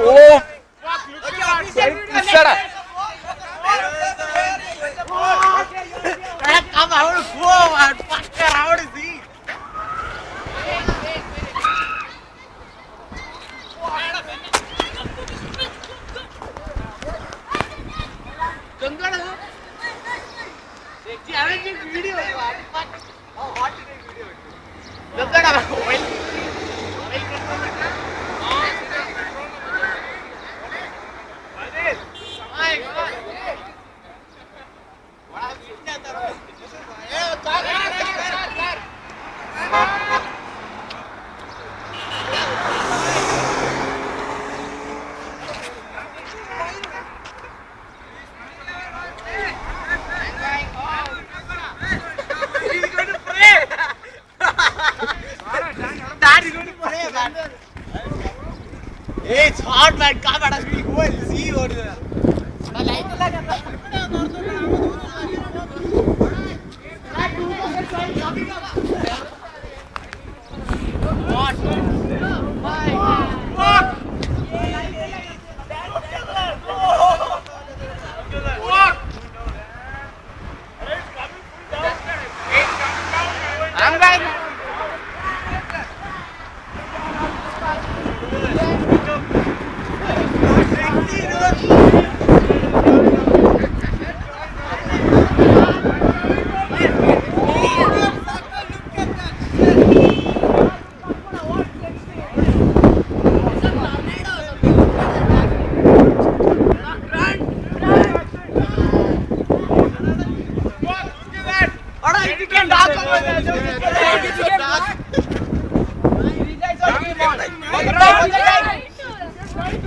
Oh! Shut up! Come out, go out, fuck out, see. It's hot, man. Come at us. We go and see what is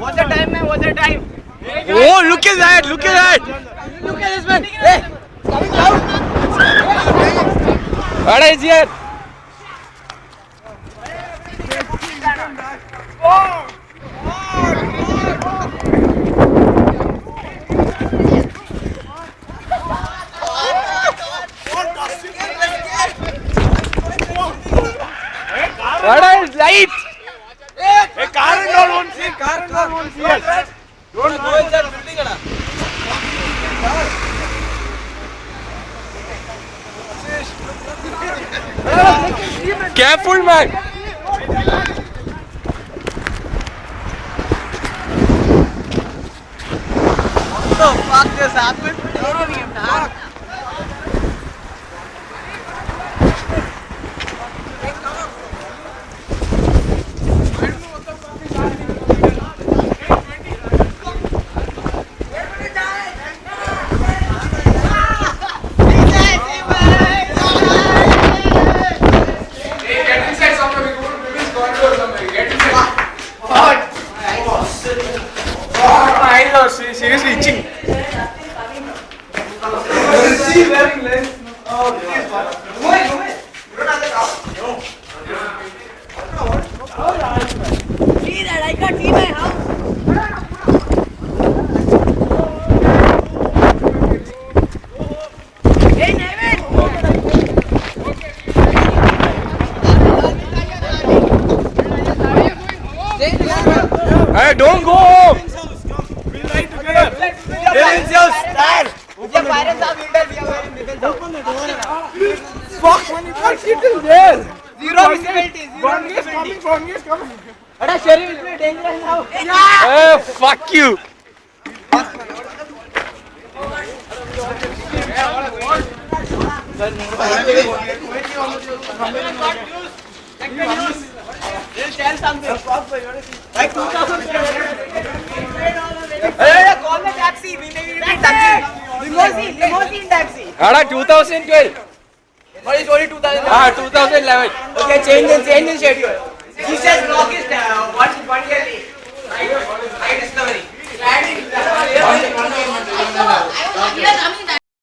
What's the time, man? What's the time? Oh, look at that! Look at that! Look at this, man! Hey! Coming down! What is here? What is light? Hey, car and all won't see. Car and all won't see us. Don't go in that building, ana. Careful, man. What the fuck just happened? Seriously itching. See wearing lens. Oh, please. Go away. You don't have the car. See that? I can't see my house. Hey, Nevin. Hey, don't go. Fuck, man, you can't sit in there. Zero visibility. One is coming. Ada sheriff is dangerous now. Hey, fuck you. They'll tell something. Like 2000. Hey, call the taxi. We need taxi. Limousine taxi. Ada 2012. But it's only 2011. 2011. Okay, change the schedule. He says clock is 1 year late. I discovery.